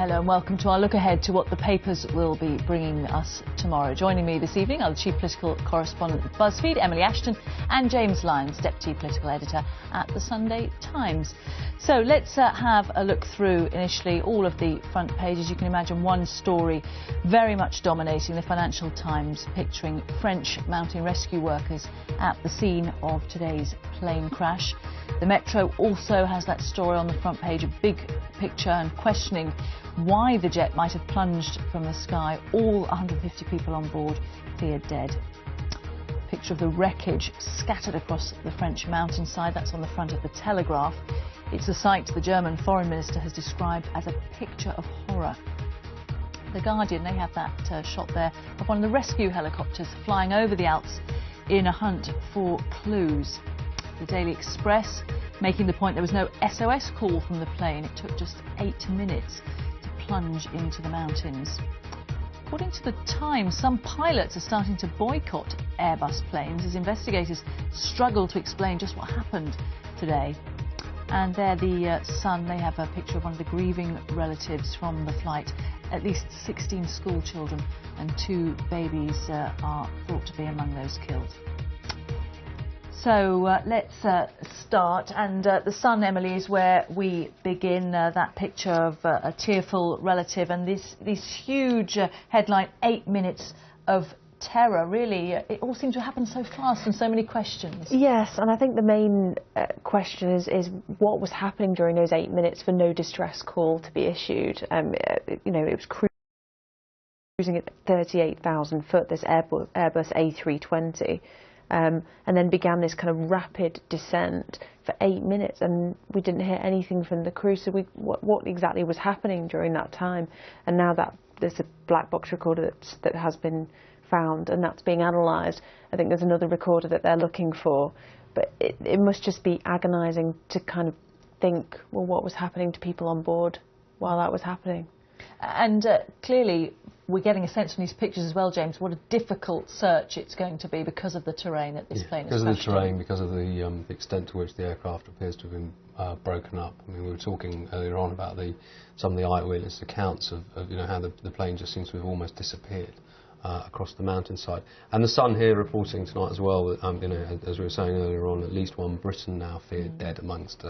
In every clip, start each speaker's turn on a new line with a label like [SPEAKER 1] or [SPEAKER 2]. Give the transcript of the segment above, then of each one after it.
[SPEAKER 1] Hello and welcome to our look ahead to what the papers will be bringing us tomorrow. Joining me this evening are the Chief Political Correspondent at BuzzFeed, Emily Ashton, and James Lyons, Deputy Political Editor at the Sunday Times. So let's have a look through initially all of the front pages. You can imagine one story very much dominating the Financial Times, picturing French mountain rescue workers at the scene of today's plane crash. The Metro also has that story on the front page, a big picture and questioning why the jet might have plunged from the sky. All 150 people on board cleared dead. Picture of the wreckage scattered across the French mountainside. That's on the front of the Telegraph. It's a sight the German Foreign Minister has described as a picture of horror. The Guardian, they have that shot there of one of the rescue helicopters flying over the Alps in a hunt for clues. The Daily Express making the point there was no SOS call from the plane. It took just 8 minutes to plunge into the mountains. According to the Times, some pilots are starting to boycott Airbus planes as investigators struggle to explain just what happened today. And there, the Sun, they have a picture of one of the grieving relatives from the flight. At least 16 school children and 2 babies are thought to be among those killed. So let's start, and the Sun, Emily, is where we begin. That picture of a tearful relative and this huge headline, 8 minutes of terror. Really, it all seemed to happen so fast and so many questions. Yes, and I think the main question is what was happening during those 8 minutes for no distress call to be issued. You know, it was cruising at 38,000 foot, this Airbus A320. And then began this kind of rapid descent for 8 minutes, and we didn't hear anything from the crew. So what exactly was happening during that time? And now that there's a black box recorder that has been found, and that's being analysed. I think there's another recorder that they're looking for, but it must just be agonising to kind of think, well, what was happening to people on board while that was happening? And clearly, we're getting a sense from these pictures as well, James, what a difficult search it's going to be because of the terrain that this plane is
[SPEAKER 2] because of the terrain, because of the extent to which the aircraft appears to have been broken up. I mean, we were talking earlier on about some of the eyewitness accounts of you know, how the plane just seems to have almost disappeared across the mountainside. And the Sun here reporting tonight as well that, you know, as we were saying earlier on, at least one Briton now feared dead amongst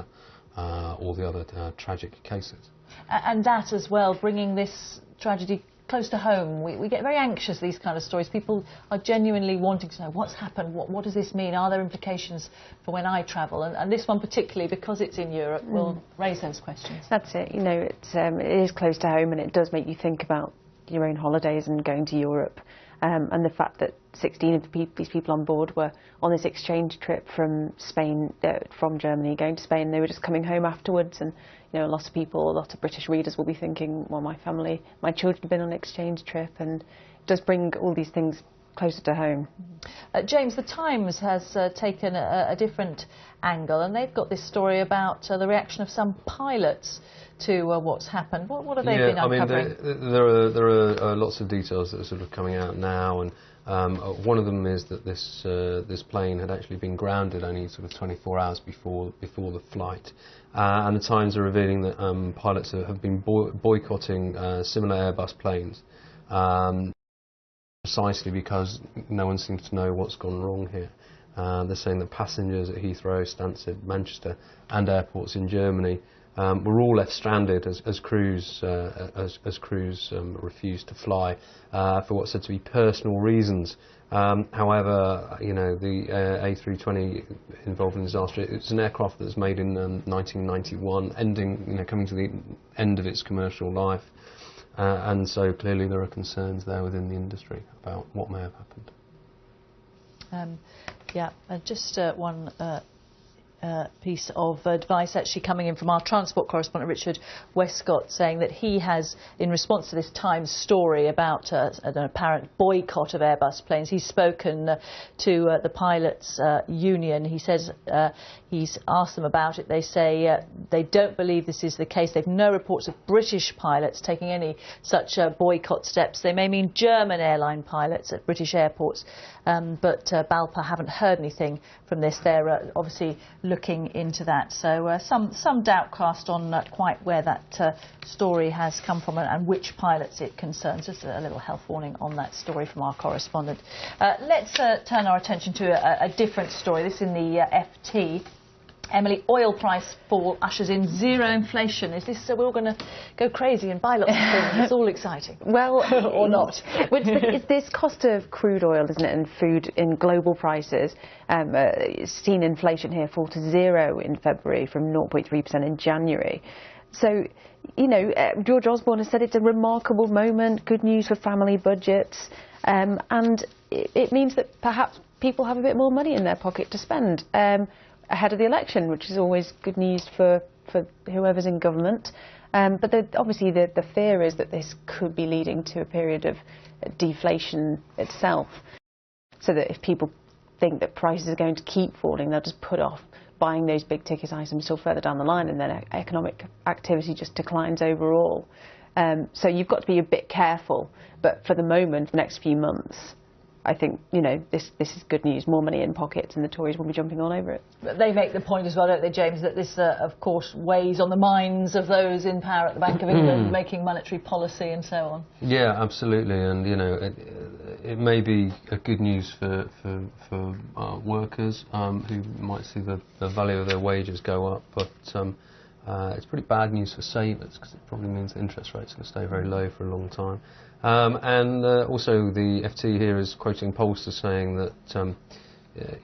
[SPEAKER 2] all the other tragic cases. And that as well, bringing this tragedy close to home. We get very anxious, these kind of stories. People are genuinely wanting to know what's happened, what does this mean, are there implications for when I travel? And this one particularly, because it's in Europe, will raise those questions. That's it, you know, it is close to home, and it does make you think about your own holidays and going to Europe. And the fact that 16 of these people on board were on this exchange trip from Spain, from Germany, going to Spain. They were just coming home afterwards, and you know, a lot of people, a lot of British readers will be thinking, well, my family, my children have been on an exchange trip, and it does bring all these things closer to home. James, the Times has taken a different angle, and they've got this story about the reaction of some pilots to what's happened. What have they been uncovering? I mean, there are lots of details that are sort of coming out now, and one of them is that this plane had actually been grounded only sort of 24 hours before the flight, and the Times are revealing that pilots have been boycotting similar Airbus planes. Precisely because no one seems to know what's gone wrong here. They're saying that passengers at Heathrow, Stansted, Manchester and airports in Germany were all left stranded as crews refused to fly for what's said to be personal reasons. However, you know, the A320 involved in the disaster, it's an aircraft that was made in 1991, coming to the end of its commercial life. And so clearly there are concerns there within the industry about what may have happened.
[SPEAKER 1] Just one piece of advice actually coming in from our transport correspondent Richard Westcott, saying that he has, in response to this Times story about an apparent boycott of Airbus planes, he's spoken to the pilots union. He says he's asked them about it. They say they don't believe this is the case. They've no reports of British pilots taking any such boycott steps. They may mean German airline pilots at British airports, but BALPA haven't heard anything from this. They're obviously looking into that. So some doubt cast on quite where that story has come from and which pilots it concerns. Just a little health warning on that story from our correspondent. Let's turn our attention to a different story. This in the FT. Emily, oil price fall ushers in zero inflation. Is this we're all going to go crazy and buy lots of things? It's all exciting.
[SPEAKER 3] Well,
[SPEAKER 1] or not.
[SPEAKER 3] But it's this cost of crude oil, isn't it, and food in global prices. Seen inflation here fall to zero in February from 0.3% in January. So, you know, George Osborne has said it's a remarkable moment, good news for family budgets, and it means that perhaps people have a bit more money in their pocket to spend ahead of the election, which is always good news for whoever's in government. But obviously the fear is that this could be leading to a period of deflation itself, so that if people think that prices are going to keep falling, they'll just put off buying those big ticket items till further down the line, and then economic activity just declines overall. So you've got to be a bit careful, but for the moment, the next few months, I think, you know, this is good news, more money in pockets, and the Tories will be jumping all over it.
[SPEAKER 1] But they make the point as well, don't they, James, that this, of course, weighs on the minds of those in power at the Bank of England, making monetary policy and so on. Yeah,
[SPEAKER 2] absolutely, and, you know, it may be a good news for workers who might see the value of their wages go up, but it's pretty bad news for savers, because it probably means that interest rates are going to stay very low for a long time. And also the FT here is quoting pollsters saying that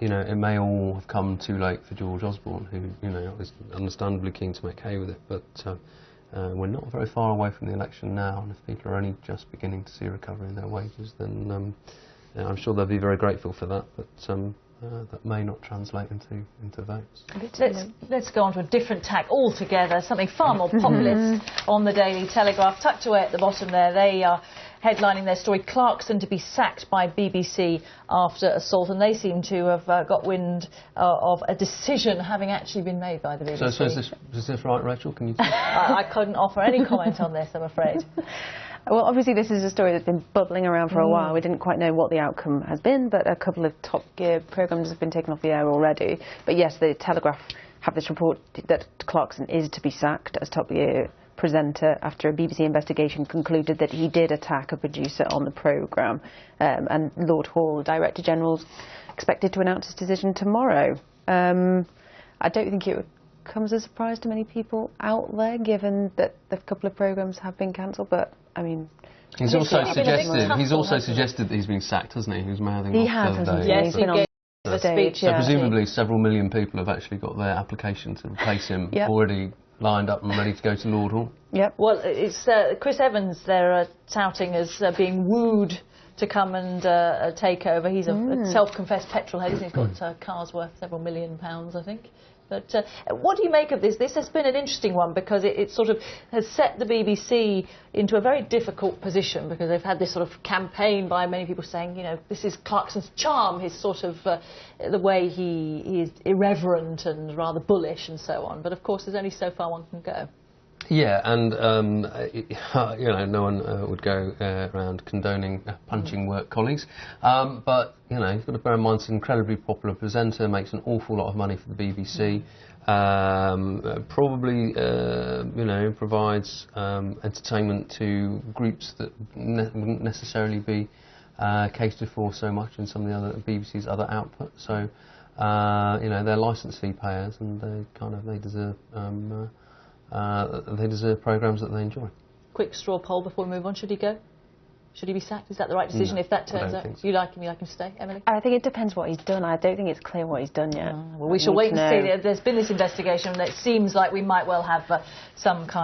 [SPEAKER 2] you know, it may all have come too late for George Osborne, who, you know, is understandably keen to make hay with it, but we're not very far away from the election now, and if people are only just beginning to see a recovery in their wages, then I'm sure they'll be very grateful for that, but that may not translate into votes.
[SPEAKER 1] Let's go on to a different tack altogether, something far more populist on the Daily Telegraph. Tucked away at the bottom there, they are headlining their story, Clarkson to be sacked by BBC after assault, and they seem to have got wind of a decision having actually been made by the BBC.
[SPEAKER 2] So is this right, Rachel? Can you
[SPEAKER 1] I couldn't offer any comment on this, I'm afraid.
[SPEAKER 3] Well, obviously this is a story that's been bubbling around for a while. We didn't quite know what the outcome has been, but a couple of Top Gear programmes have been taken off the air already. But yes, the Telegraph have this report that Clarkson is to be sacked as Top Gear presenter after a BBC investigation concluded that he did attack a producer on the programme. And Lord Hall, the Director General, is expected to announce his decision tomorrow. I don't think it would come as a surprise to many people out there, given that the couple of programmes have been cancelled, but I mean,
[SPEAKER 2] he's also suggested that he's been sacked, hasn't he? He was mouthing off.
[SPEAKER 3] He has, hasn't he?
[SPEAKER 1] Yes,
[SPEAKER 3] he's been on the stage.
[SPEAKER 2] So presumably several million people have actually got their application to replace him already lined up and ready to go to Lord Hall.
[SPEAKER 3] Yep.
[SPEAKER 1] Well, it's Chris Evans they're touting as being wooed to come and take over. He's a self-confessed petrol head. He's got cars worth several £1 million, I think. But what do you make of this? This has been an interesting one because it sort of has set the BBC into a very difficult position, because they've had this sort of campaign by many people saying, you know, this is Clarkson's charm, his sort of the way he is irreverent and rather bullish and so on. But of course, there's only so far one can go.
[SPEAKER 2] Yeah, and you know, no one would go around condoning punching work colleagues, but you know, you've got to bear in mind it's an incredibly popular presenter, makes an awful lot of money for the BBC, probably you know, provides entertainment to groups that wouldn't necessarily be catered for so much in some of the other BBC's other output. So you know, they're licence fee payers, and they deserve programmes that they enjoy.
[SPEAKER 1] Quick straw poll before we move on. Should he go? Should he be sacked? Is that the right decision?
[SPEAKER 2] No,
[SPEAKER 1] if that turns out,
[SPEAKER 2] so.
[SPEAKER 1] you like him to stay, Emily?
[SPEAKER 3] I think it depends what he's done. I don't think it's clear what he's done yet.
[SPEAKER 1] Well, we shall wait and see. There's been this investigation, and it seems like we might well have some kind